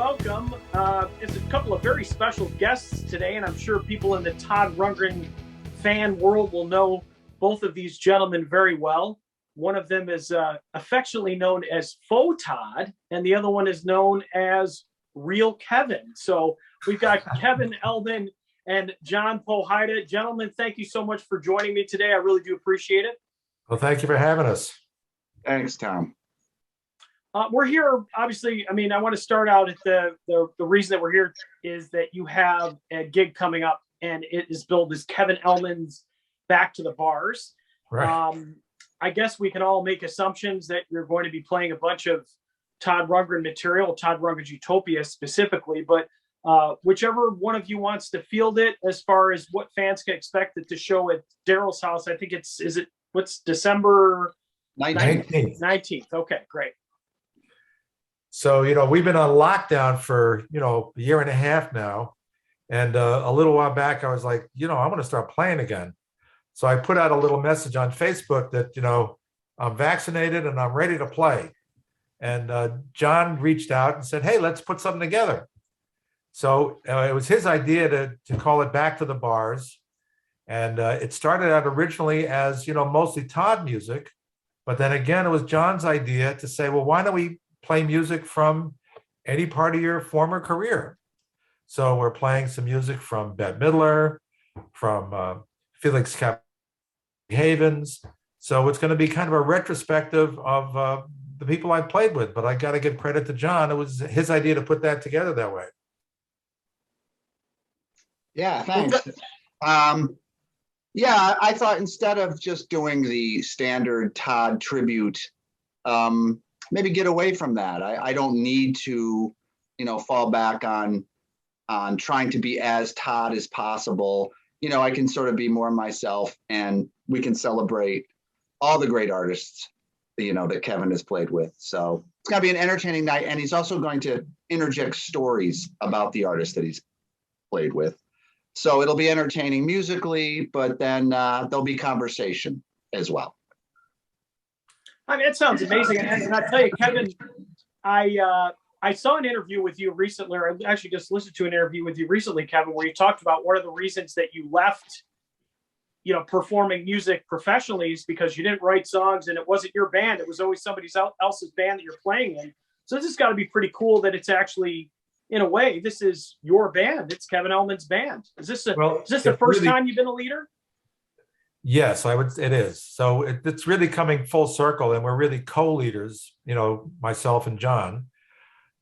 welcome. It's a couple of very special guests today, and I'm sure people in the Todd Rundgren fan world will know both of these gentlemen very well. One of them is affectionately known as Faux Todd, and the other one is known as Real Kevin. So we've got Kevin Ellman and John Powhida. Gentlemen, thank you so much for joining me today. I really do appreciate it. Well, thank you for having us. Thanks, Tom. We're here, obviously. I mean, I want to start out at the reason that we're here is that you have a gig coming up, and it is billed as Kevin Ellman's Back to the Bars. Right. I guess we can all make assumptions that you're going to be playing a bunch of Todd Rundgren material, Todd Rundgren's Utopia specifically, but whichever one of you wants to field it as far as what fans can expect at the show at Daryl's house. I think what's December 19th. Okay, great. So, we've been on lockdown for, a year and a half now. And a little while back, I was like, I want to start playing again. So I put out a little message on Facebook that, I'm vaccinated and I'm ready to play. And John reached out and said, hey, let's put something together. So it was his idea to call it Back to the Bars. And it started out originally as, mostly Todd music. But then again, it was John's idea to say, well, why don't we play music from any part of your former career? So we're playing some music from Bette Midler, from Felix Havens. So it's going to be kind of a retrospective of the people I played with, but I got to give credit to John. It was his idea to put that together that way. Yeah, thanks. Yeah, I thought instead of just doing the standard Todd tribute, maybe get away from that. I don't need to, fall back on trying to be as Todd as possible. I can sort of be more myself, and we can celebrate all the great artists, that Kevin has played with. So it's going to be an entertaining night, and he's also going to interject stories about the artists that he's played with. So it'll be entertaining musically, but then there'll be conversation as well. I mean, it sounds amazing. And I tell you, Kevin, I saw an interview with you recently, or I actually just listened to an interview with you recently, Kevin, where you talked about one of the reasons that you left, performing music professionally is because you didn't write songs and it wasn't your band. It was always somebody else's band that you're playing in. So this has got to be pretty cool that it's actually, in a way, this is your band. It's Kevin Ellman's band. Is this the first time you've been a leader? Yes, it is. So it's really coming full circle, and we're really co-leaders, myself and John.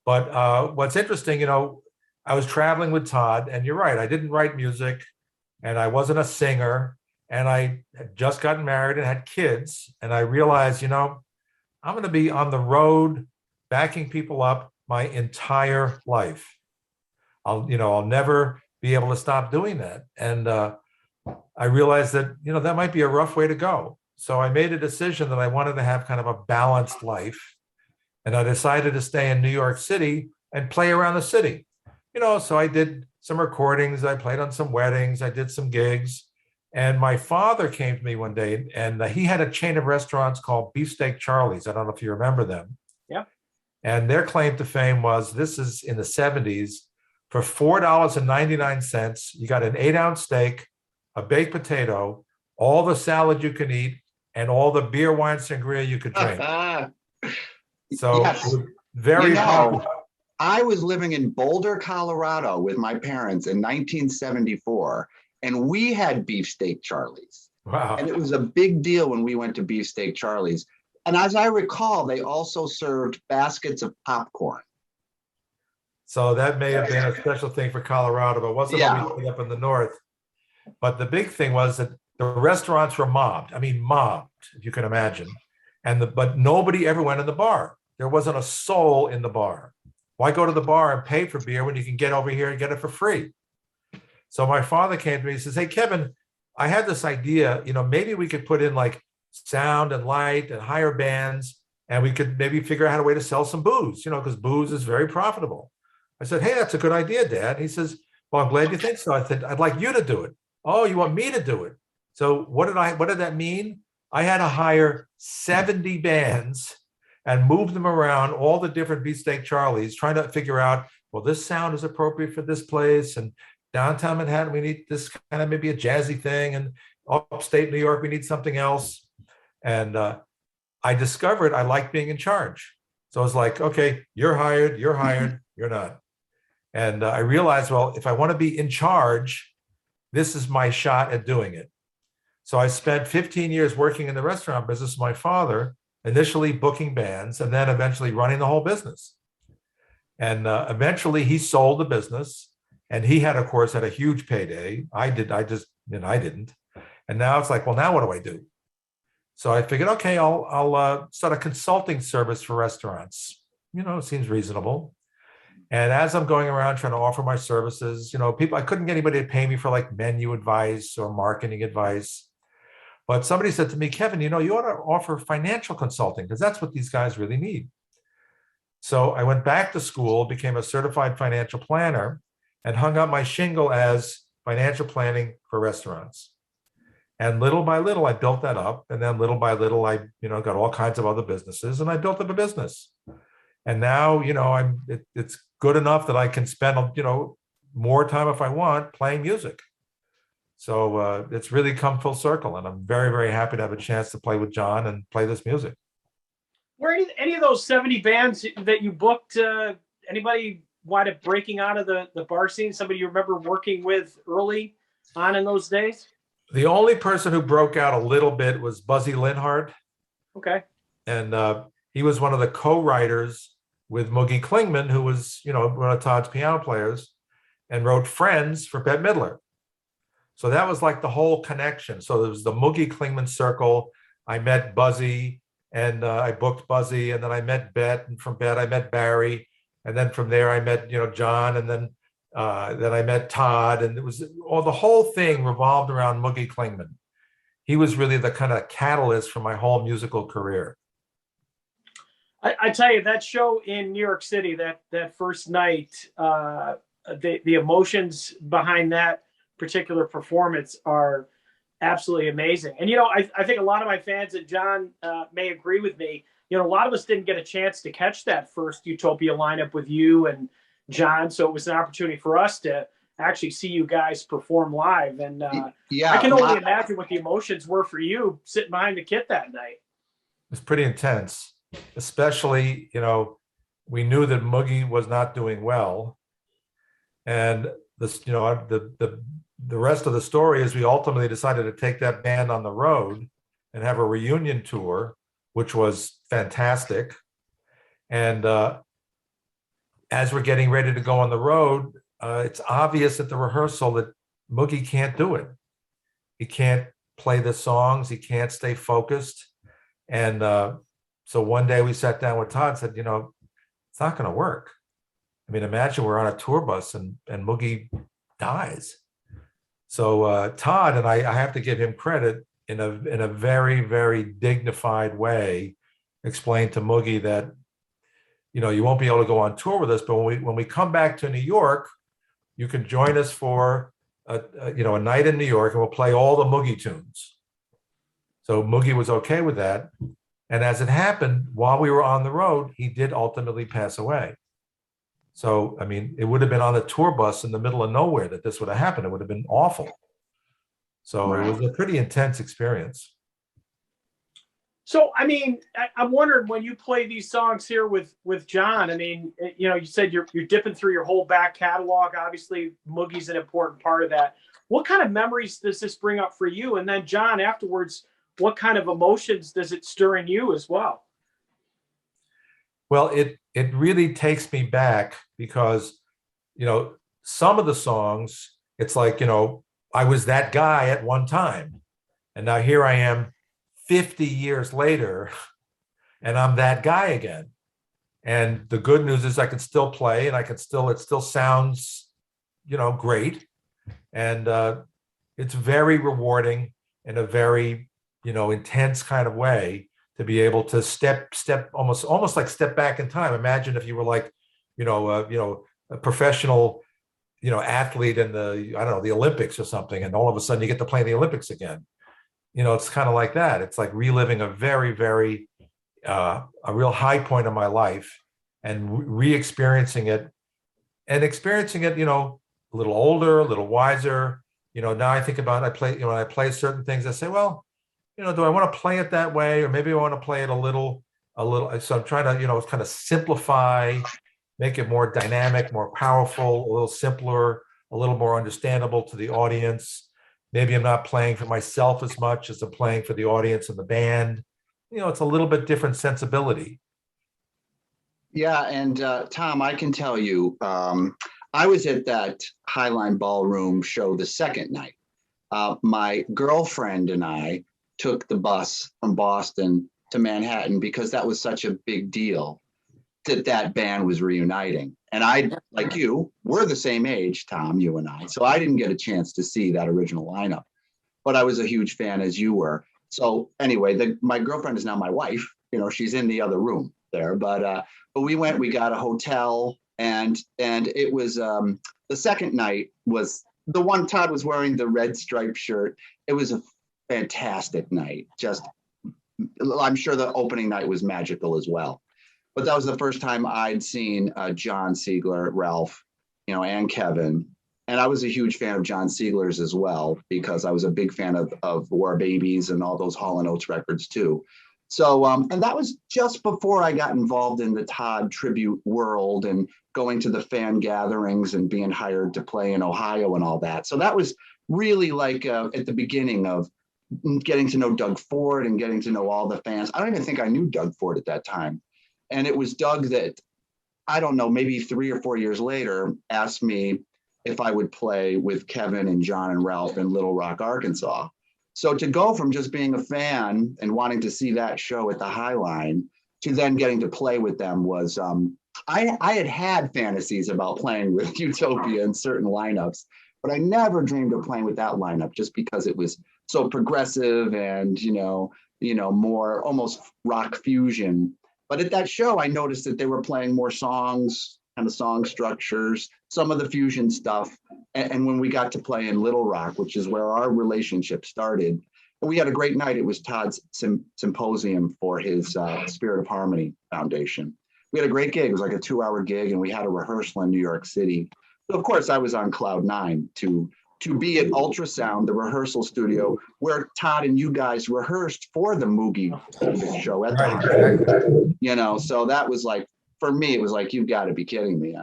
But what's interesting, I was traveling with Todd, and you're right, I didn't write music, and I wasn't a singer, and I had just gotten married and had kids, and I realized, I'm going to be on the road backing people up my entire life. I'll never be able to stop doing that. And I realized that, that might be a rough way to go. So I made a decision that I wanted to have kind of a balanced life. And I decided to stay in New York City and play around the city. So I did some recordings. I played on some weddings. I did some gigs. And my father came to me one day, and he had a chain of restaurants called Beefsteak Charlie's. I don't know if you remember them. Yeah. And their claim to fame was, this is in the 70s, for $4.99, you got an 8-ounce steak, a baked potato, all the salad you can eat, and all the beer, wine, sangria you could drink. So yes. Very popular. I was living in Boulder, Colorado with my parents in 1974, and we had Beefsteak Charlie's. Wow. And it was a big deal when we went to Beefsteak Charlie's. And as I recall, they also served baskets of popcorn. So that may have been a special thing for Colorado, but wasn't what we did up in the north. But the big thing was that the restaurants were mobbed. I mean, mobbed, if you can imagine. But nobody ever went in the bar. There wasn't a soul in the bar. Why go to the bar and pay for beer when you can get over here and get it for free? So my father came to me and says, hey, Kevin, I had this idea, maybe we could put in like sound and light and hire bands, and we could maybe figure out a way to sell some booze, because booze is very profitable. I said, hey, that's a good idea, Dad. He says, well, I'm glad you think so. I said, I'd like you to do it. Oh, you want me to do it? So what did that mean? I had to hire 70 bands and move them around all the different Beefsteak Charlies, trying to figure out, well, this sound is appropriate for this place, and downtown Manhattan, we need this kind of maybe a jazzy thing, and upstate New York, we need something else. And I discovered I like being in charge. So I was like, okay, you're hired, you're not. And I realized, well, if I want to be in charge, this is my shot at doing it. So I spent 15 years working in the restaurant business with my father, initially booking bands, and then eventually running the whole business. And eventually he sold the business, and he had, of course, had a huge payday. I didn't. And now it's like, well, now what do I do? So I figured, okay, I'll start a consulting service for restaurants. It seems reasonable. And as I'm going around trying to offer my services, I couldn't get anybody to pay me for like menu advice or marketing advice. But somebody said to me, Kevin, you ought to offer financial consulting, because that's what these guys really need. So I went back to school, became a certified financial planner, and hung up my shingle as financial planning for restaurants. And little by little, I built that up. And then little by little, I, got all kinds of other businesses, and I built up a business. And now, it's good enough that I can spend, more time if I want playing music. So it's really come full circle. And I'm very, very happy to have a chance to play with John and play this music. Were any of those 70 bands that you booked, anybody wind up breaking out of the bar scene? Somebody you remember working with early on in those days? The only person who broke out a little bit was Buzzy Linhart. Okay. And he was one of the co-writers with Moogie Klingman, who was, one of Todd's piano players, and wrote Friends for Bette Midler. So that was like the whole connection. So there was the Moogie Klingman circle. I met Buzzy, and I booked Buzzy, and then I met Bette, and from Bette I met Barry, and then from there I met, John, and then I met Todd, and it was the whole thing revolved around Moogie Klingman. He was really the kind of catalyst for my whole musical career. I tell you, that show in New York City, that first night, the emotions behind that particular performance are absolutely amazing. And, I think a lot of my fans, and John may agree with me, a lot of us didn't get a chance to catch that first Utopia lineup with you and John. So it was an opportunity for us to actually see you guys perform live. And yeah, I can only imagine what the emotions were for you sitting behind the kit that night. It was pretty intense, especially, we knew that Moogie was not doing well. And this, the rest of the story is we ultimately decided to take that band on the road and have a reunion tour, which was fantastic. And as we're getting ready to go on the road, it's obvious at the rehearsal that Moogie can't do it. He can't play the songs. He can't stay focused. And so one day we sat down with Todd and said, it's not going to work. I mean, imagine we're on a tour bus and Moogie dies. So Todd, and I have to give him credit, in a very, very dignified way, explained to Moogie that, you won't be able to go on tour with us, but when we come back to New York, you can join us for a night in New York, and we'll play all the Moogie tunes. So Moogie was okay with that. And as it happened, while we were on the road, he did ultimately pass away. So, I mean, it would have been on a tour bus in the middle of nowhere that this would have happened. It would have been awful. So It was a pretty intense experience. So, I mean, I'm wondering, when you play these songs here with John, I mean, you said you're dipping through your whole back catalog. Obviously, Moogie's an important part of that. What kind of memories does this bring up for you? And then, John, afterwards, what kind of emotions does it stir in you as well? Well, it really takes me back because, some of the songs, it's like, I was that guy at one time. And now here I am 50 years later, and I'm that guy again. And the good news is I can still play, and it still sounds, great. And it's very rewarding in a very, intense kind of way to be able to step almost like step back in time. Imagine if you were like, a professional, athlete in the Olympics or something, and all of a sudden you get to play in the Olympics again. It's kind of like that. It's like reliving a very, very, a real high point of my life and re-experiencing it and experiencing it, a little older, a little wiser. Now I think about, I play, when I play certain things, I say, well, do I want to play it that way? Or maybe I want to play it a little, so I'm trying to, kind of simplify, make it more dynamic, more powerful, a little simpler, a little more understandable to the audience. Maybe I'm not playing for myself as much as I'm playing for the audience and the band. It's a little bit different sensibility. Yeah, and Thom, I can tell you, I was at that Highline Ballroom show the second night. My girlfriend and I took the bus from Boston to Manhattan because that was such a big deal that band was reuniting. And I, like you, we're the same age, Thom, you and I. So I didn't get a chance to see that original lineup, but I was a huge fan as you were. So anyway, my girlfriend is now my wife. She's in the other room there, but we went, we got a hotel, and it was the second night was the one. Todd was wearing the red striped shirt. It was a fantastic night. I'm sure the opening night was magical as well, but that was the first time I'd seen John Siegler, Ralph, and Kevin. And I was a huge fan of John Siegler's as well, because I was a big fan of War Babies and all those Hall & Oates records too. So, and that was just before I got involved in the Todd tribute world and going to the fan gatherings and being hired to play in Ohio and all that. So that was really like at the beginning of getting to know Doug Ford and getting to know all the fans. I don't even think I knew Doug Ford at that time. And it was Doug that, I don't know, maybe 3 or 4 years later, asked me if I would play with Kevin and John and Ralph in Little Rock, Arkansas. So to go from just being a fan and wanting to see that show at the Highline to then getting to play with them was, I had fantasies about playing with Utopia in certain lineups, but I never dreamed of playing with that lineup just because it was so progressive and, more almost rock fusion. But at that show, I noticed that they were playing more songs, kind of song structures, some of the fusion stuff. And when we got to play in Little Rock, which is where our relationship started, we had a great night. It was Todd's symposium for his Spirit of Harmony Foundation. We had a great gig. It was like a 2-hour gig, and we had a rehearsal in New York City. So of course, I was on cloud nine to be at Ultrasound, the rehearsal studio, where Todd and you guys rehearsed for the Moogie show at the so that was like, for me, it was like, you've got to be kidding me.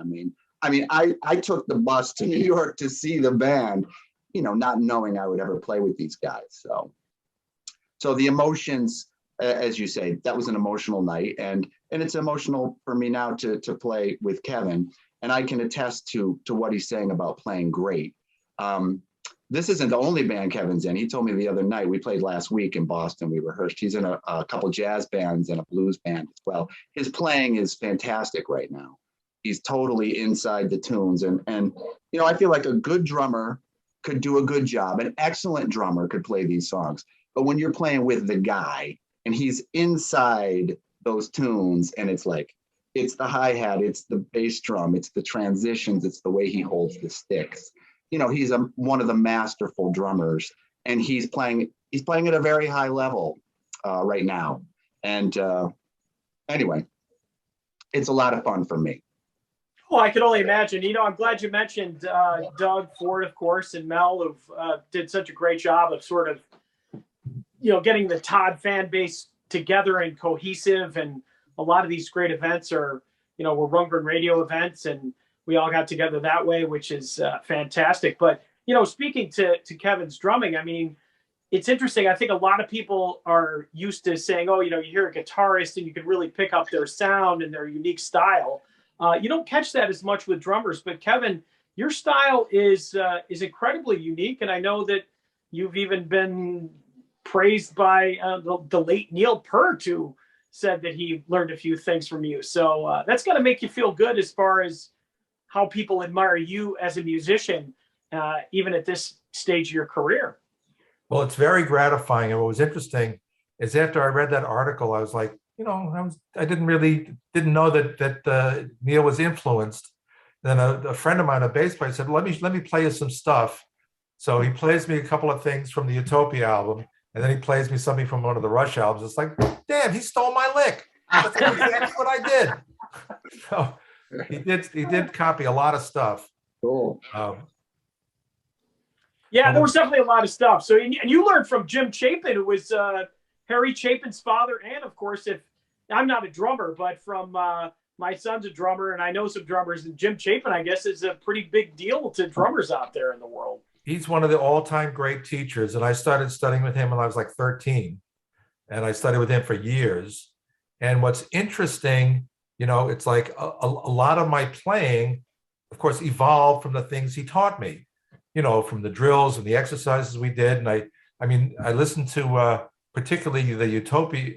I took the bus to New York to see the band, not knowing I would ever play with these guys. So the emotions, as you say, that was an emotional night, and it's emotional for me now to play with Kevin, and I can attest to what he's saying about playing great. This isn't the only band Kevin's in. He told me the other night, we played last week in Boston, we rehearsed. He's in a couple jazz bands and a blues band as well. His playing is fantastic right now. He's totally inside the tunes. And I feel like a good drummer could do a good job. An excellent drummer could play these songs. But when you're playing with the guy and he's inside those tunes, and it's like, it's the hi-hat, it's the bass drum, it's the transitions, it's the way he holds the sticks. He's one of the masterful drummers, and he's playing at a very high level right now. And anyway, it's a lot of fun for me. Oh, I can only imagine. I'm glad you mentioned Doug Ford, of course, and Mel, who did such a great job of sort of, getting the Todd fan base together and cohesive. And a lot of these great events were Rundgren radio events, and we all got together that way, which is fantastic. But, speaking to Kevin's drumming, it's interesting. I think a lot of people are used to saying, oh, you hear a guitarist and you can really pick up their sound and their unique style. You don't catch that as much with drummers, but Kevin, your style is incredibly unique. And I know that you've even been praised by the late Neil Peart, who said that he learned a few things from you. So that's got to make you feel good as far as how people admire you as a musician, even at this stage of your career. Well, it's very gratifying. And what was interesting is after I read that article, I was like, I didn't know that Neil was influenced. Then a friend of mine, a bass player, said, let me play you some stuff. So he plays me a couple of things from the Utopia album, and then he plays me something from one of the Rush albums. It's like, damn, he stole my lick. That's exactly what I did. He did copy a lot of stuff. Cool. Yeah, there was definitely a lot of stuff. So, and you learned from Jim Chapin, who was Harry Chapin's father, and of course, if I'm not a drummer, but from my son's a drummer, and I know some drummers, and Jim Chapin, I guess, is a pretty big deal to drummers out there in the world. He's one of the all-time great teachers, and I started studying with him when I was like 13, and I studied with him for years. And what's interesting, it's like a lot of my playing, of course, evolved from the things he taught me, from the drills and the exercises we did. And I listened to particularly the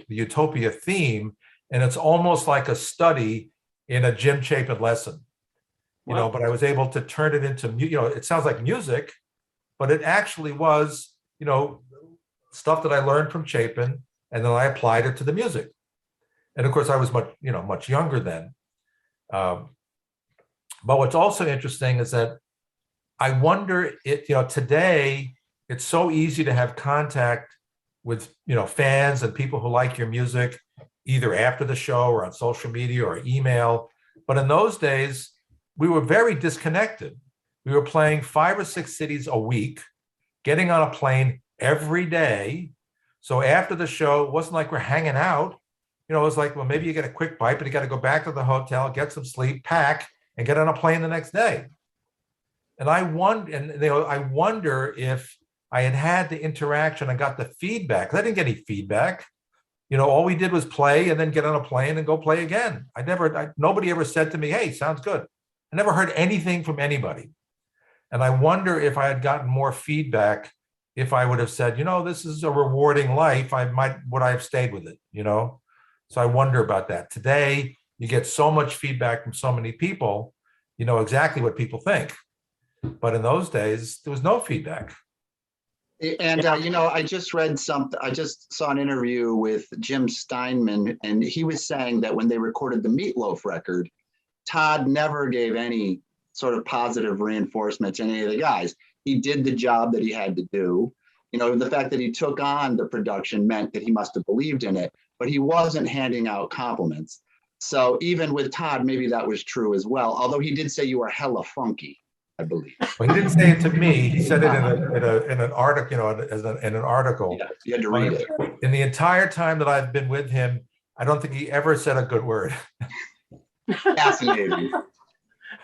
Utopia theme, and it's almost like a study in a Jim Chapin lesson, Wow. but I was able to turn it into, it sounds like music, but it actually was, stuff that I learned from Chapin, and then I applied it to the music. And of course, I was much younger then. But what's also interesting is that I wonder, today it's so easy to have contact with, fans and people who like your music, either after the show or on social media or email. But in those days, we were very disconnected. We were playing 5 or 6 cities a week, getting on a plane every day. So after the show, it wasn't like we're hanging out. It was like, well, maybe you get a quick bite, but you got to go back to the hotel, get some sleep, pack, and get on a plane the next day. And I wonder if I had the interaction, I got the feedback. I didn't get any feedback. All we did was play and then get on a plane and go play again. Nobody ever said to me, hey, sounds good. I never heard anything from anybody. And I wonder if I had gotten more feedback, if I would have said, this is a rewarding life, would I have stayed with it, So I wonder about that. Today, you get so much feedback from so many people, you know exactly what people think. But in those days, there was no feedback. And, I just read something, I just saw an interview with Jim Steinman, and he was saying that when they recorded the Meatloaf record, Todd never gave any sort of positive reinforcement to any of the guys. He did the job that he had to do. The fact that he took on the production meant that he must have believed in it, but he wasn't handing out compliments. So even with Todd, maybe that was true as well. Although he did say you were hella funky, I believe. Well, he didn't say it to me. He said it in an article, in an article. Yeah, you had to read it. In the entire time that I've been with him, I don't think he ever said a good word. Fascinating.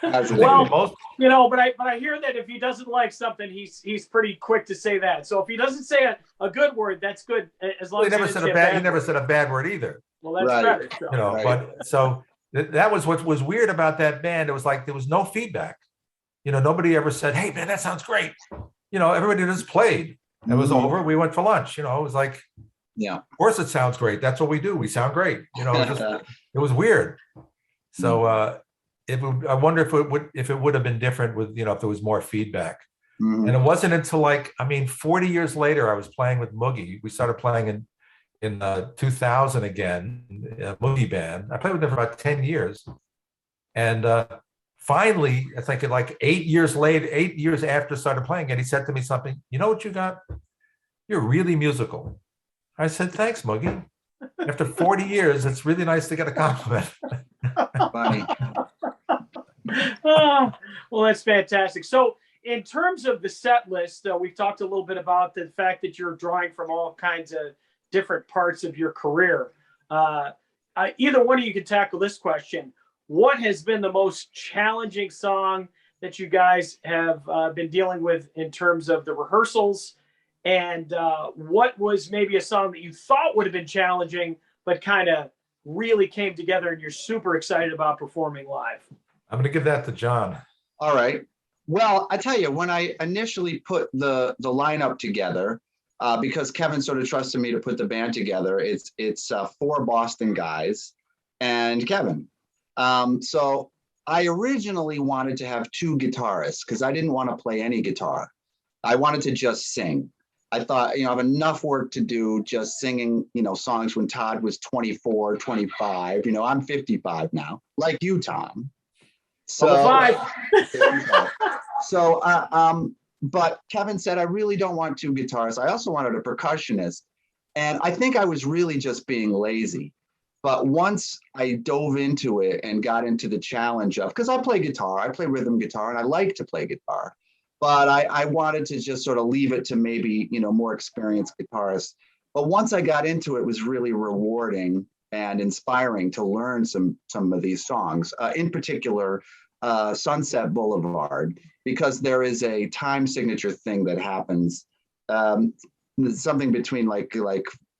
Well, but I hear that if he doesn't like something, he's pretty quick to say that. So if he doesn't say a good word, that's good, as long as he never said a bad word either. Well, that's better. So. Right. But so that was what was weird about that band. It was like there was no feedback. Nobody ever said, "Hey, man, that sounds great." Everybody just played. It was over. We went for lunch. It was like, yeah, of course it sounds great. That's what we do. We sound great. It was weird. So I wonder if it would have been different with if there was more feedback. Mm-hmm. And it wasn't until 40 years later I was playing with Moogie. We started playing in 2000 again, a Moogie band. I played with them for about 10 years, and finally, I think 8 years later, 8 years after I started playing it, he said to me something. You know what you got? You're really musical. I said, thanks, Moogie. After 40 years, it's really nice to get a compliment. Funny. Well, that's fantastic. So in terms of the set list, we've talked a little bit about the fact that you're drawing from all kinds of different parts of your career. Either one of you can tackle this question. What has been the most challenging song that you guys have been dealing with in terms of the rehearsals? And what was maybe a song that you thought would have been challenging, but kind of really came together and you're super excited about performing live? I'm going to give that to John. All right. Well, I tell you, when I initially put the lineup together, because Kevin sort of trusted me to put the band together, it's 4 Boston guys and Kevin. So I originally wanted to have 2 guitarists because I didn't want to play any guitar. I wanted to just sing. I thought, I have enough work to do just singing, songs when Todd was 24, 25. I'm 55 now, like you, Thom. So, but Kevin said, I really don't want 2 guitarists. I also wanted a percussionist. And I think I was really just being lazy. But once I dove into it and got into the challenge of, because I play guitar, I play rhythm guitar, and I like to play guitar, but I wanted to just sort of leave it to maybe, more experienced guitarists. But once I got into it, it was really rewarding and inspiring to learn some of these songs, in particular, Sunset Boulevard, because there is a time signature thing that happens, something between like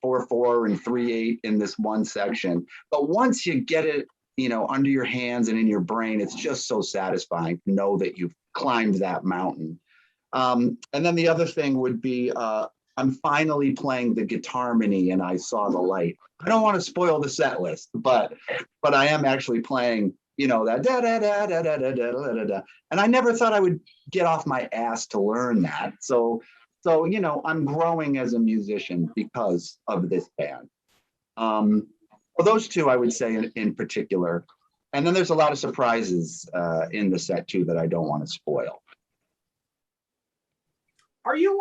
4/4 and 3/8 in this one section. But once you get it, under your hands and in your brain, it's just so satisfying to know that you've climbed that mountain. And then the other thing would be, I'm finally playing the Guitar Mini and I Saw the Light. I don't want to spoil the set list, but I am actually playing, that da da da da da da da da da. And I never thought I would get off my ass to learn that. So I'm growing as a musician because of this band. Well, those two I would say in particular. And then there's a lot of surprises in the set too that I don't want to spoil. Are you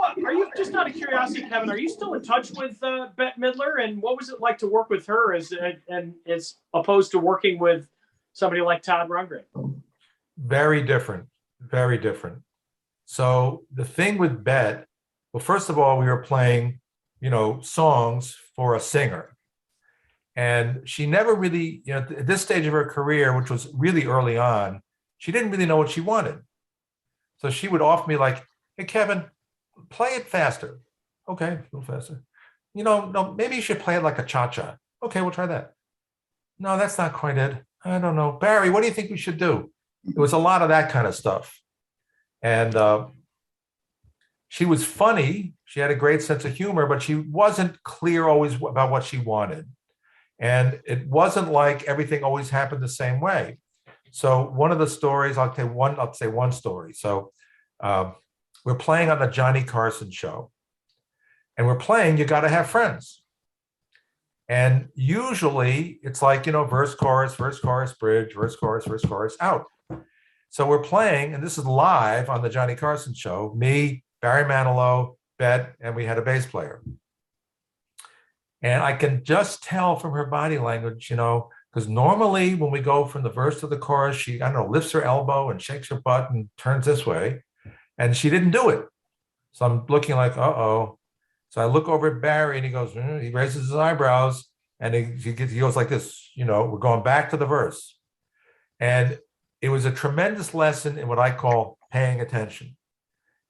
just out of curiosity, Kevin? Are you still in touch with Bette Midler? And what was it like to work with her as opposed to working with somebody like Todd Rundgren? Very different, very different. So the thing with Bette, well, first of all, we were playing, songs for a singer. And she never really, at this stage of her career, which was really early on, she didn't really know what she wanted. So she would offer me like, hey, Kevin, play it faster. Okay, a little faster. No, maybe you should play it like a cha-cha. Okay, we'll try that. No, that's not quite it. I don't know. Barry, what do you think we should do? It was a lot of that kind of stuff. And she was funny. She had a great sense of humor, but she wasn't clear always about what she wanted. And it wasn't like everything always happened the same way. So one of the stories, I'll say one story. So we're playing on the Johnny Carson show. And we're playing, you got to have friends. And usually it's like, verse, chorus, bridge, verse, chorus, out. So we're playing, and this is live on the Johnny Carson show, me, Barry Manilow, Bette, and we had a bass player. And I can just tell from her body language, because normally when we go from the verse to the chorus, she, lifts her elbow and shakes her butt and turns this way. And she didn't do it. So I'm looking like, uh-oh. So I look over at Barry and he goes, he raises his eyebrows and he goes like this, we're going back to the verse. And it was a tremendous lesson in what I call paying attention.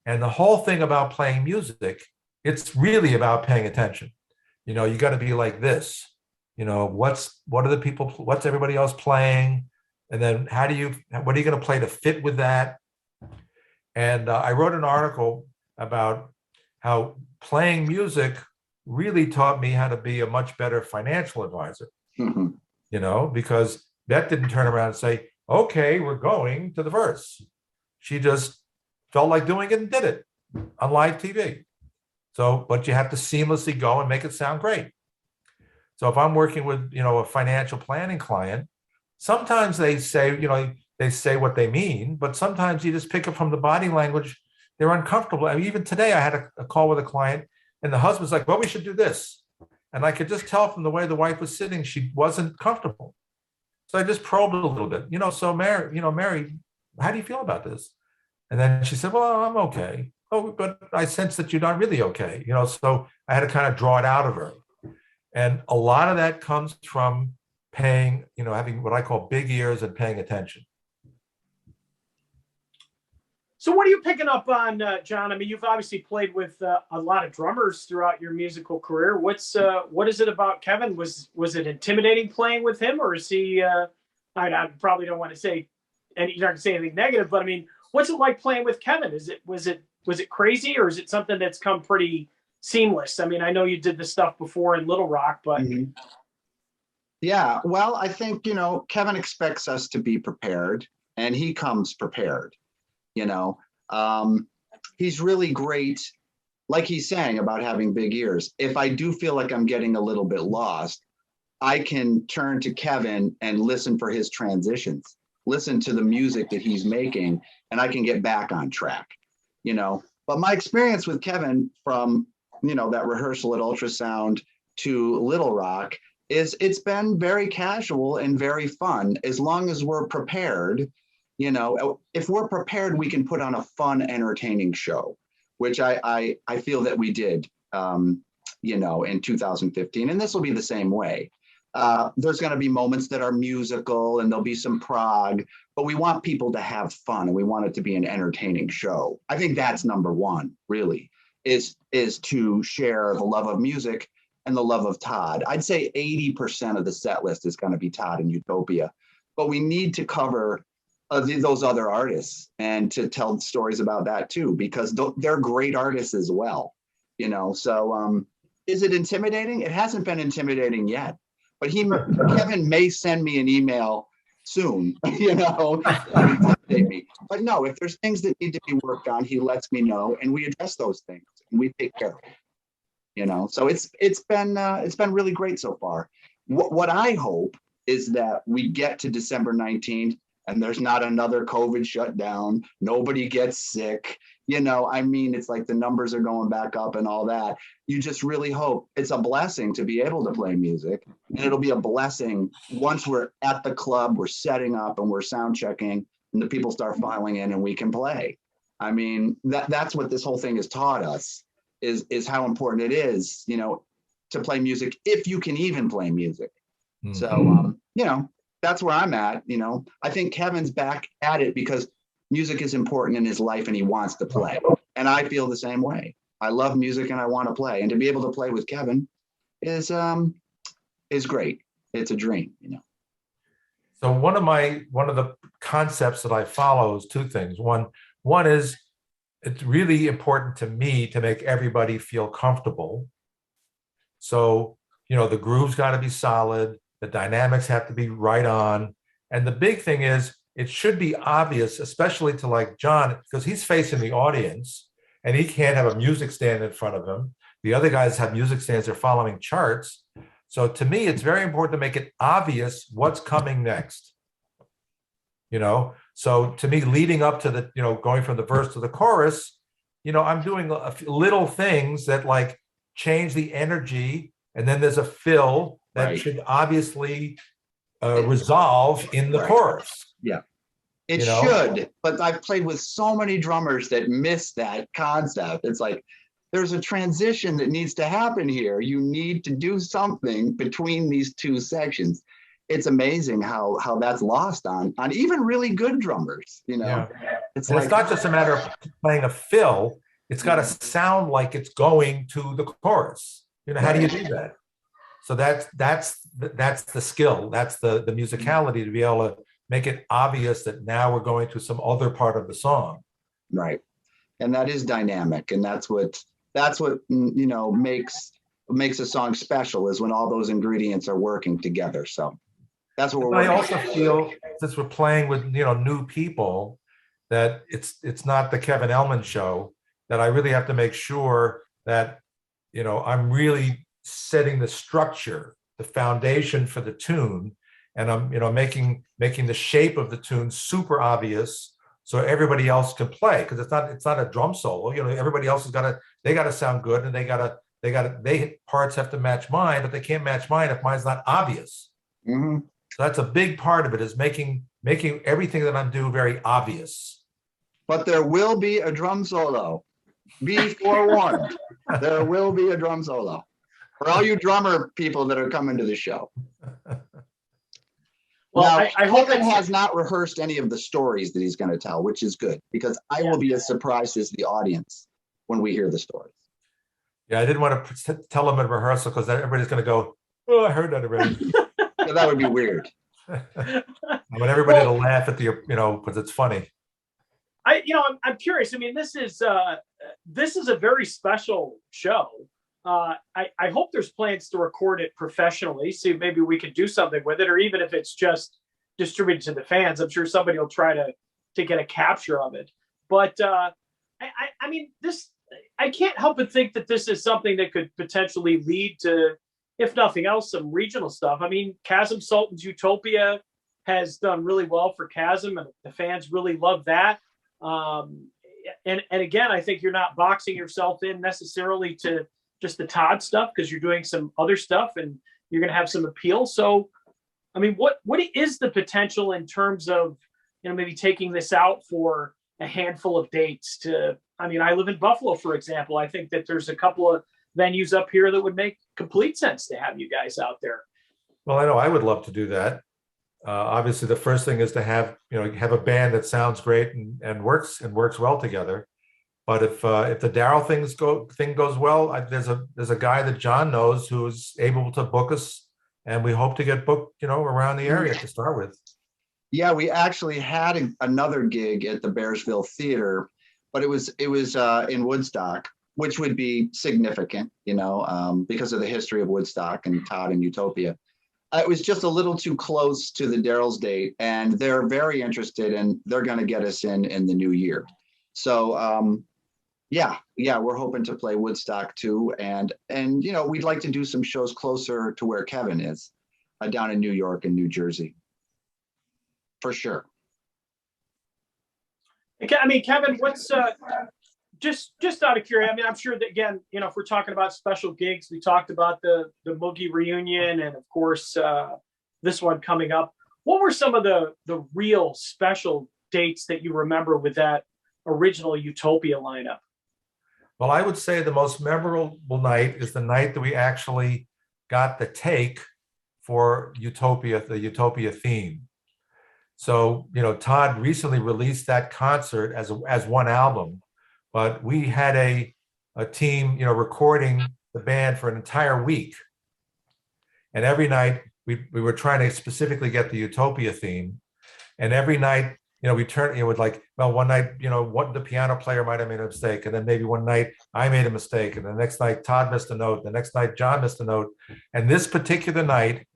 And the whole thing about playing music, it's really about paying attention. You got to be like this. What's everybody else playing? And then what are you going to play to fit with that? And I wrote an article about how playing music really taught me how to be a much better financial advisor, because Bette didn't turn around and say, okay, we're going to the verse. She just felt like doing it and did it on live TV. So, but you have to seamlessly go and make it sound great. So if I'm working with, a financial planning client, sometimes they say, they say what they mean, but sometimes you just pick up from the body language. They're uncomfortable. I mean, even today I had a call with a client and the husband's like, well, we should do this. And I could just tell from the way the wife was sitting, she wasn't comfortable. So I just probed a little bit, so Mary, how do you feel about this? And then she said, well, I'm okay. Oh, but I sense that you're not really okay. So I had to kind of draw it out of her. And a lot of that comes from paying, having what I call big ears and paying attention. So what are you picking up on, John? I mean, you've obviously played with a lot of drummers throughout your musical career. What is it about Kevin? Was it intimidating playing with him, or is he? I probably don't want to say, and you're not going to say anything negative, but I mean, what's it like playing with Kevin? Was it crazy, or is it something that's come pretty seamless? I mean, I know you did this stuff before in Little Rock, but yeah, well, I think Kevin expects us to be prepared, and he comes prepared. He's really great, like he's saying about having big ears. If I do feel like I'm getting a little bit lost, I can turn to Kevin and listen for his transitions, listen to the music that he's making, and I can get back on track, But my experience with Kevin from, that rehearsal at Ultrasound to Little Rock is it's been very casual and very fun as long as we're prepared. You know, if we're prepared, we can put on a fun, entertaining show, which I feel that we did, you know, in 2015. And this will be the same way. There's going to be moments that are musical and there'll be some prog, but we want people to have fun and we want it to be an entertaining show. I think that's number one, really, is to share the love of music and the love of Todd. I'd say 80% of the set list is going to be Todd and Utopia, but we need to cover those other artists and to tell stories about that too, because they're great artists as well, you know. So is it intimidating? It hasn't been intimidating yet, but Kevin may send me an email soon, you know, intimidate me. But no, if there's things that need to be worked on, he lets me know and we address those things and we take care of it, you know. So it's been really great so far. What I hope is that we get to December 19th and there's not another COVID shutdown. Nobody gets sick. You know, I mean, it's like the numbers are going back up and all that. You just really hope. It's a blessing to be able to play music. And it'll be a blessing once we're at the club, we're setting up and we're sound checking and the people start filing in and we can play. I mean, that's what this whole thing has taught us is how important it is, you know, to play music if you can even play music. Mm-hmm. So, you know, that's where I'm at. You know, I think Kevin's back at it because music is important in his life and he wants to play. And I feel the same way. I love music and I want to play. And to be able to play with Kevin is great. It's a dream, you know. So one of the concepts that I follow is two things. One is it's really important to me to make everybody feel comfortable. So, you know, the groove's got to be solid. The dynamics have to be right on. And the big thing is it should be obvious, especially to like John, because he's facing the audience and he can't have a music stand in front of him. The other guys have music stands, they're following charts. So to me, it's very important to make it obvious what's coming next. You know, so to me, leading up to the, you know, going from the verse to the chorus, you know, I'm doing little things that like change the energy. And then there's a fill that should obviously resolve in the chorus. Yeah, it should. But I've played with so many drummers that miss that concept. It's like, there's a transition that needs to happen here. You need to do something between these two sections. It's amazing how that's lost on even really good drummers, you know. Yeah. It's not just a matter of playing a fill. It's got to sound like it's going to the chorus. You know, how do you do that? So that's the skill. That's the musicality to be able to make it obvious that now we're going to some other part of the song. Right. And that is dynamic. And that's what you know makes a song special, is when all those ingredients are working together. So that's what we're I also feel, since we're playing with, you know, new people, that it's not the Kevin Ellman show, that I really have to make sure that, you know, I'm really setting the structure, the foundation for the tune, and I'm, you know, making the shape of the tune super obvious so everybody else can play, because it's not a drum solo. You know, everybody else got to sound good, and they parts have to match mine, but they can't match mine if mine's not obvious. Mm-hmm. So that's a big part of it, is making everything that I'm doing very obvious. But there will be a drum solo. Be forewarned. There will be a drum solo for all you drummer people that are coming to the show. Well, now, I hope Kevin has not rehearsed any of the stories that he's going to tell, which is good, because I will be as surprised as the audience when we hear the stories. Yeah, I didn't want to tell him in rehearsal because everybody's going to go, "Oh, I heard that already." So that would be weird. I want everybody to laugh at the, you know, because it's funny. I'm curious. I mean, this is a very special show. I hope there's plans to record it professionally. See, maybe we could do something with it, or even if it's just distributed to the fans, I'm sure somebody will try to get a capture of it. But I mean, I can't help but think that this is something that could potentially lead to, if nothing else, some regional stuff. I mean, Chasm Sultan's Utopia has done really well for Chasm, and the fans really love that. And again, I think you're not boxing yourself in necessarily to just the Todd stuff, because you're doing some other stuff, and you're going to have some appeal. So, I mean, what is the potential in terms of, maybe taking this out for a handful of dates to, I mean, I live in Buffalo, for example. I think that there's a couple of venues up here that would make complete sense to have you guys out there. Well, I know I would love to do that. Obviously, the first thing is to have a band that sounds great and works well together. But if the Daryl thing goes well, there's a guy that John knows who's able to book us, and we hope to get booked, around the area to start with. Yeah, we actually had another gig at the Bearsville Theater, but it was in Woodstock, which would be significant, because of the history of Woodstock and Todd and Utopia. It was just a little too close to the Daryl's date, and they're very interested, and they're going to get us in the new year. So, yeah, we're hoping to play Woodstock too, and we'd like to do some shows closer to where Kevin is, down in New York and New Jersey, for sure. I mean, Kevin, what's just out of curiosity? I mean, I'm sure that, again, if we're talking about special gigs, we talked about the Moogie reunion, and of course this one coming up. What were some of the real special dates that you remember with that original Utopia lineup? Well, I would say the most memorable night is the night that we actually got the take for Utopia, the Utopia theme. So, Todd recently released that concert as one album, but we had a team, recording the band for an entire week. And every night we were trying to specifically get the Utopia theme. And every night, we turn, one night, the piano player might have made a mistake. And then maybe one night I made a mistake. And the next night Todd missed a note. The next night John missed a note. And this particular night,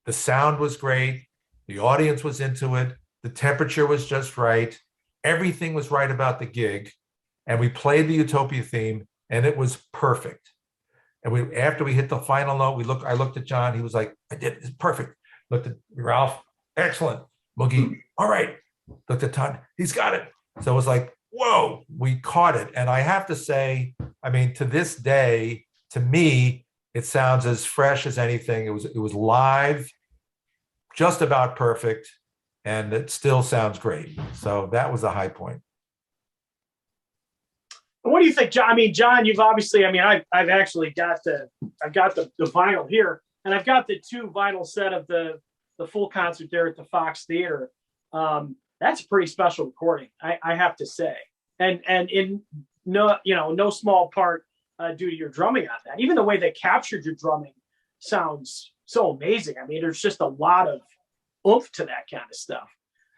the sound was great. The audience was into it. The temperature was just right. Everything was right about the gig. And we played the Utopia theme, and it was perfect. And after we hit the final note, I looked at John. He was like, "I did. It's perfect." Looked at Ralph. Excellent. Moogie. All right. Looked at Todd. He's got it. So it was like, whoa, we caught it. And I have to say, I mean, to this day, to me, it sounds as fresh as anything. It was live, just about perfect, and it still sounds great. So that was a high point. What do you think, John? I mean, John, you've obviously, I've actually got the vinyl here, and I've got the 2 vinyl set of the full concert there at the Fox Theater. That's a pretty special recording, I have to say, and in no small part due to your drumming on that. Even the way they captured your drumming sounds so amazing. I mean, there's just a lot of oomph to that kind of stuff.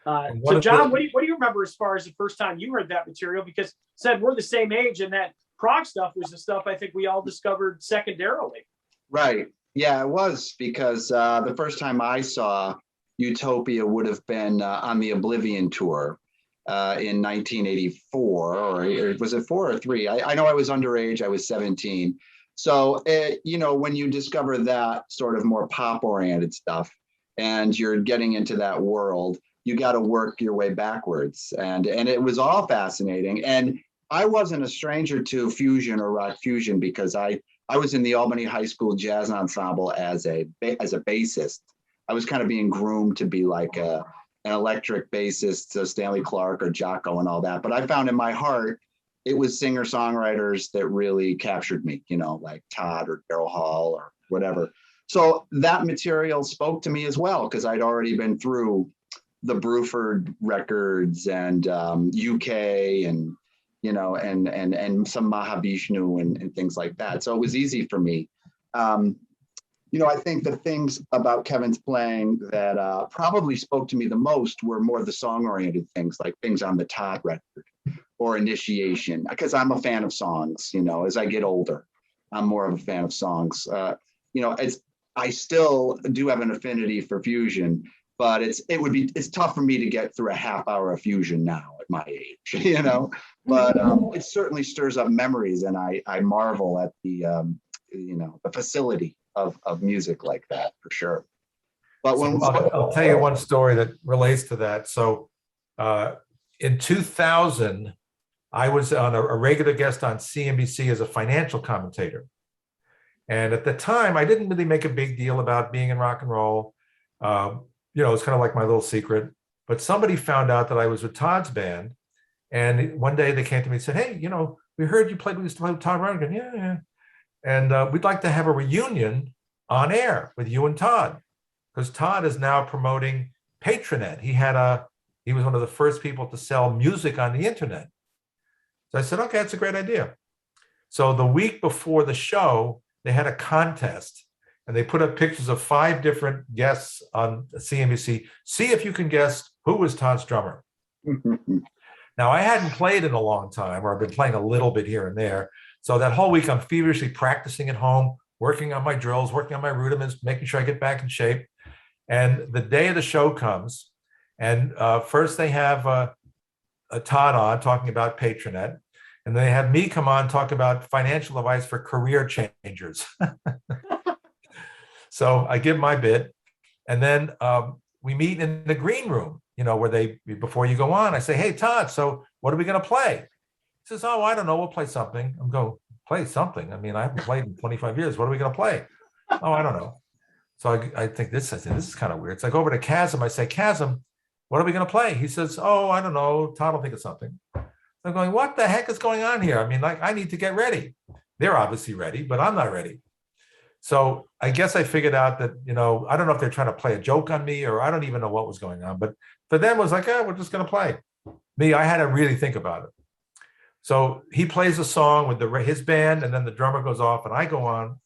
So, John, what do you remember as far as the first time you heard that material? Because said we're the same age, and that prog stuff was the stuff I think we all discovered secondarily. Right. Yeah, it was, because the first time I saw Utopia would have been on the Oblivion tour in 1984, or was it 4 or 3? I know I was underage. I was 17. So, when you discover that sort of more pop-oriented stuff and you're getting into that world, you got to work your way backwards. And it was all fascinating. And I wasn't a stranger to fusion or rock fusion, because I was in the Albany High School Jazz Ensemble as a bassist. I was kind of being groomed to be like an electric bassist, Stanley Clarke or Jocko and all that. But I found in my heart, it was singer-songwriters that really captured me, like Todd or Daryl Hall or whatever. So that material spoke to me as well, because I'd already been through the Bruford records and UK and, and some Mahavishnu and things like that. So it was easy for me. I think the things about Kevin's playing that probably spoke to me the most were more the song-oriented things, like things on the Todd record or Initiation, because I'm a fan of songs. As I get older, I'm more of a fan of songs. I still do have an affinity for fusion, but it's tough for me to get through a half hour of fusion now at my age, but it certainly stirs up memories, and I marvel at the facility of music like that, for sure. But I'll tell you one story that relates to that. So in 2000, I was on a regular guest on CNBC as a financial commentator. And at the time, I didn't really make a big deal about being in rock and roll. It's kind of like my little secret. But somebody found out that I was with Todd's band. And one day they came to me and said, hey, we heard you played with Todd Rundgren. Yeah, yeah. And we'd like to have a reunion on air with you and Todd, because Todd is now promoting Patronet. He was one of the first people to sell music on the internet. So I said, okay, that's a great idea. So the week before the show, they had a contest and they put up pictures of 5 different guests on CNBC. See if you can guess who was Todd's drummer. Now, I hadn't played in a long time, or I've been playing a little bit here and there. So that whole week, I'm feverishly practicing at home, working on my drills, working on my rudiments, making sure I get back in shape. And the day of the show comes, and first they have a Todd on talking about Patronet, and they have me come on talk about financial advice for career changers. So I give my bit, and then we meet in the green room, where before you go on, I say, hey, Todd, so what are we going to play? He says, oh, I don't know, we'll play something. I'm going, play something? I mean, I haven't played in 25 years. What are we going to play? Oh, I don't know. So I think this is kind of weird. So I go over to Chasm. I say, Chasm, what are we going to play? He says, oh, I don't know. Todd will think of something. I'm going, what the heck is going on here? I mean, I need to get ready. They're obviously ready, but I'm not ready. So I guess I figured out that, I don't know if they're trying to play a joke on me, or I don't even know what was going on. But for them, it was like, we're just going to play. Me, I had to really think about it. So he plays a song with his band, and then the drummer goes off, and I go on.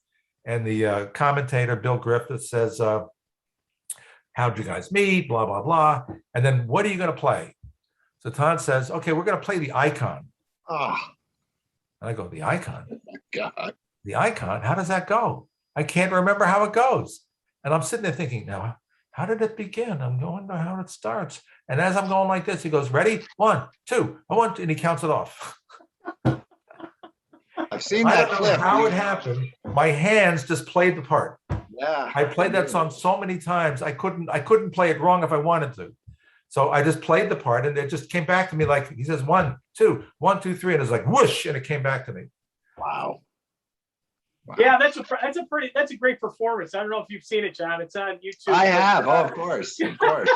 And the commentator, Bill Griffith, says, how'd you guys meet? Blah, blah, blah. And then, what are you going to play? So Todd says, okay, we're going to play the Icon. Oh, And I go, the Icon? God. The Icon? How does that go? I can't remember how it goes. And I'm sitting there thinking, now, how did it begin? I'm going to how it starts. And as I'm going like this, he goes, ready? 1, 2, I want, and he counts it off. I've seen I that don't know clip. how it happened. My hands just played the part. Yeah. I played that song so many times. I couldn't play it wrong if I wanted to. So I just played the part, and it just came back to me like he says 1, 2, 1, 2, 3, and it's like whoosh, and it came back to me. Wow. Yeah, that's a great performance. I don't know if you've seen it, John. It's on YouTube. I have. Oh, of course. Of course.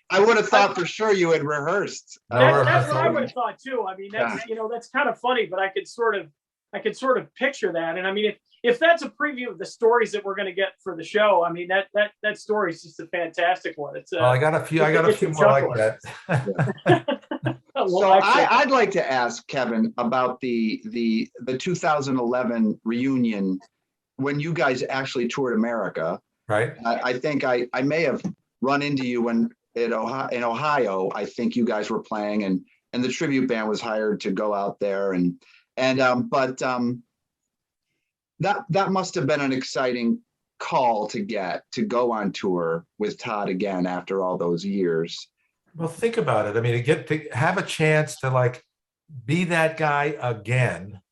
I would have thought for sure you had rehearsed. That's what I would have thought too. I mean, that's kind of funny, but I could sort of picture that. And I mean, if that's a preview of the stories that we're going to get for the show, I mean, that story is just a fantastic one. It's I got a few more like that. So I'd like to ask Kevin about the 2011 reunion when you guys actually toured America. Right. I think I may have run into you in Ohio. I think you guys were playing, and the tribute band was hired to go out there, but that must have been an exciting call to go on tour with Todd again after all those years. Well, think about it. I mean, to have a chance to be that guy again,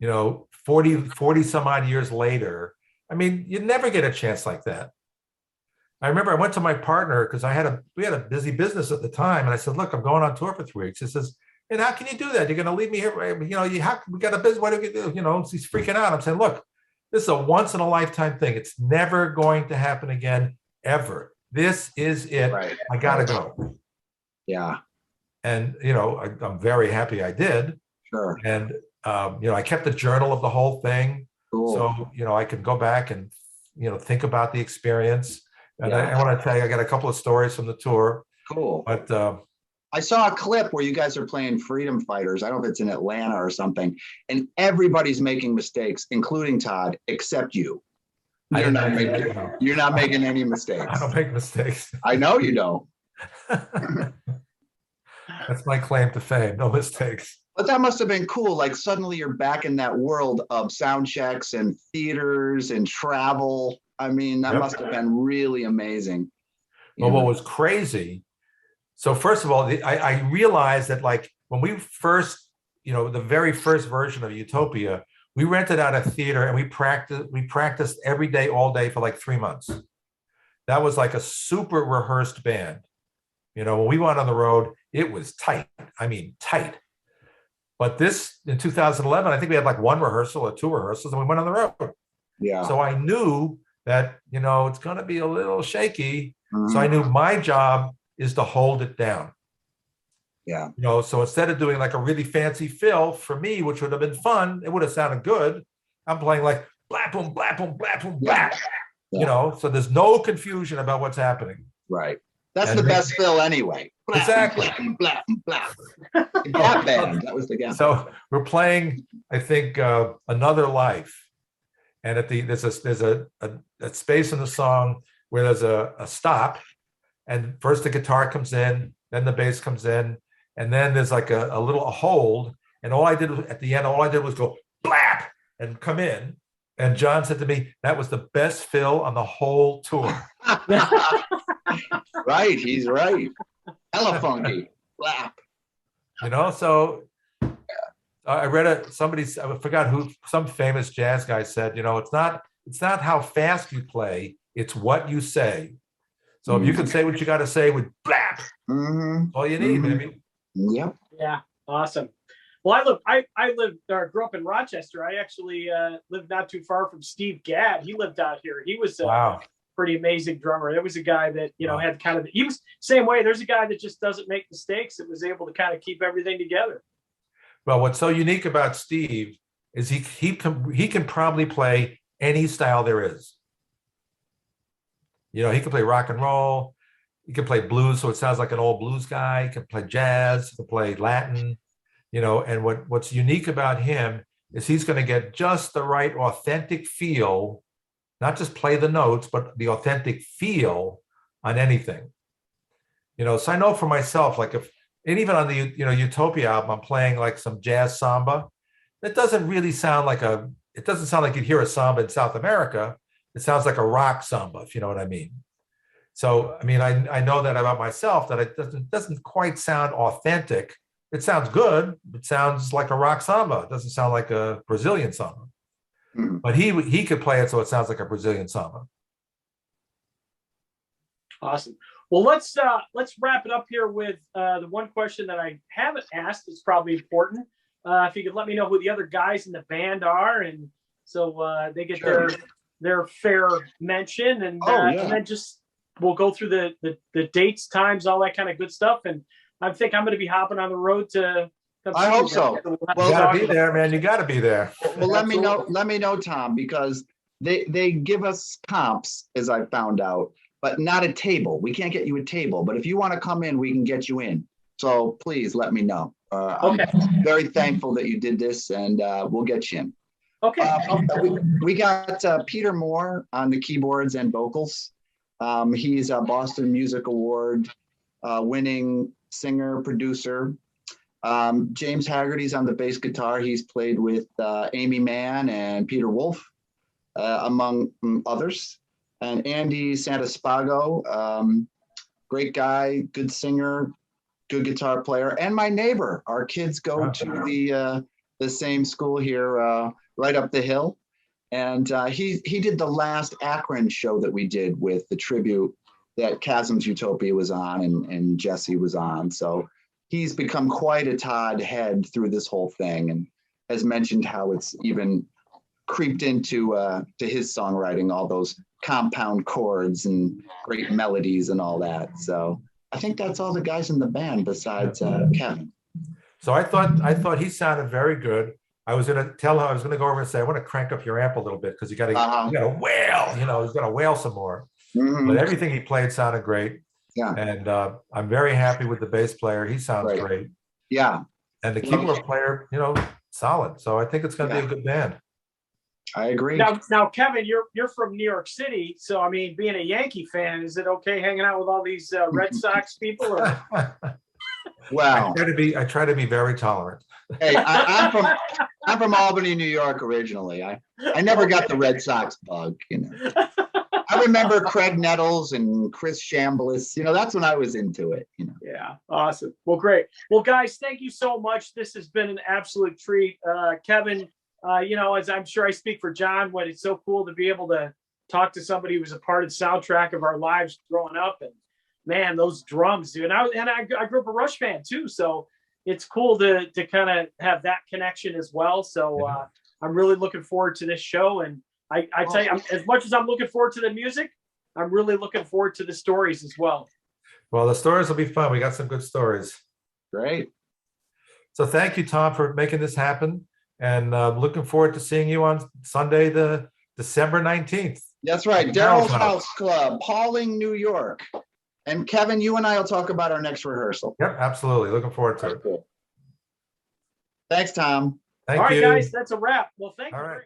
40 some odd years later. I mean, you never get a chance like that. I remember I went to my partner because we had a busy business at the time, and I said, "Look, I'm going on tour for 3 weeks." He says, "And how can you do that? You're going to leave me here? We got a business. What do we do?" He's freaking out. I'm saying, "Look, this is a once in a lifetime thing. It's never going to happen again, ever. This is it. Right. I got to go." Yeah. And I'm very happy I did. Sure. And I kept a journal of the whole thing, Cool. So I can go back and think about the experience. And I want to tell you, I got a couple of stories from the tour. Cool. But I saw a clip where you guys are playing Freedom Fighters. I don't know if it's in Atlanta or something, and everybody's making mistakes, including Todd, except you. You're not making any mistakes. I don't make mistakes. I know you don't. That's my claim to fame. No mistakes. But that must have been cool. Like suddenly you're back in that world of sound checks and theaters and travel. I mean, that must have been really amazing. Well, what was crazy. So first of all, I realized that when we first, the very first version of Utopia, we rented out a theater and we practiced every day, all day for 3 months. That was like a super rehearsed band. When we went on the road, it was tight. I mean, tight. But this in 2011, I think we had 1 rehearsal or 2 rehearsals, and we went on the road. Yeah. So I knew that, it's going to be a little shaky. Mhm. So I knew my job is to hold it down. Yeah. So instead of doing like a really fancy fill for me, which would have been fun, it would have sounded good. I'm playing like blap boom, blap boom, blap boom, blap. Yeah. So there's no confusion about what's happening. Right. That's And the best fill anyway. Blap, Exactly. Blap, blap, blap. That band. That was the guy. So we're playing, I think, Another Life. And there's a space in the song where there's a stop, and first the guitar comes in, then the bass comes in, and then there's like a hold. And all I did was go blap and come in. And John said to me, that was the best fill on the whole tour. Right, he's right. Hella funky. Blap. So I read I forgot who, some famous jazz guy said, it's not how fast you play, it's what you say. So if you can say what you got to say with blap, all you need, baby. Yep. Yeah, awesome. Well, I grew up in Rochester. I actually lived not too far from Steve Gadd. He lived out here. He was a pretty amazing drummer. There was a guy that had kind of, he was same way. There's a guy that just doesn't make mistakes. That was able to kind of keep everything together. Well, what's so unique about Steve is he can probably play any style there is. He can play rock and roll. He can play blues, so it sounds like an old blues guy. He can play jazz. He can play Latin. And what's unique about him is he's going to get just the right authentic feel, not just play the notes, but the authentic feel on anything. So I know for myself, like and even on the Utopia album, I'm playing like some jazz samba. It doesn't sound like you'd hear a samba in South America. It sounds like a rock samba, if you know what I mean. So, I know that about myself, that it doesn't quite sound authentic. It sounds good. It sounds like a rock samba. It doesn't sound like a Brazilian samba. But he could play it so it sounds like a Brazilian samba. Awesome. Well, let's wrap it up here with the one question that I haven't asked. It's probably important. If you could let me know who the other guys in the band are, and so they get their fair mention, and then just we'll go through the dates, times, all that kind of good stuff. And I think I'm going to be hopping on the road to. I hope so. Well, you got to be there, man. You got to be there. Well, let me know. Let me know, Tom, because they give us comps, as I found out, but not a table. We can't get you a table, but if you want to come in, we can get you in. So please let me know. Okay. I'm very thankful that you did this, and we'll get you in. Okay. We got Peter Moore on the keyboards and vocals. He's a Boston Music Award winning singer, producer. James Haggerty's on the bass guitar. He's played with Amy Mann and Peter Wolf, among others. And Andy Santaspago, great guy, good singer, good guitar player, and my neighbor. Our kids go to the same school here, right up the hill. And he did the last Akron show that we did with the tribute that Chasm's Utopia was on and Jesse was on. So he's become quite a Todd head through this whole thing, and has mentioned how it's even creeped into to his songwriting, all those compound chords and great melodies and all that. So I think that's all the guys in the band besides Kevin. So I thought he sounded very good. I was going to tell him, I was going to go over and say, I want to crank up your amp a little bit because you got to wail, he's going to wail some more. But everything he played sounded great. Yeah. And I'm very happy with the bass player. He sounds great. Yeah. And the keyboard player, solid. So I think it's going to be a good band. I agree. Now, Kevin, you're from New York City, so being a Yankee fan, is it okay hanging out with all these Red Sox people? Or? Well, I try to be very tolerant. Hey, I'm from Albany, New York originally. I never got the Red Sox bug. I remember Craig Nettles and Chris Chambliss. That's when I was into it. Yeah, awesome. Well, great. Well, guys, thank you so much. This has been an absolute treat, Kevin. As I'm sure I speak for John, when it's so cool to be able to talk to somebody who was a part of the soundtrack of our lives growing up, and man, those drums, dude. And I grew up a Rush fan too, so it's cool to kind of have that connection as well. So I'm really looking forward to this show, and I tell you, as much as I'm looking forward to the music, I'm really looking forward to the stories as well. Well, the stories will be fun. We got some good stories. Great. So thank you, Tom, for making this happen. And looking forward to seeing you on Sunday, the December 19th. That's right. Daryl's House Club, Pauling, New York. And Kevin, you and I will talk about our next rehearsal. Yep, absolutely. Looking forward to it. Cool. Thanks, Tom. Thank All right, you. guys, that's a wrap. Well, thank you. All right.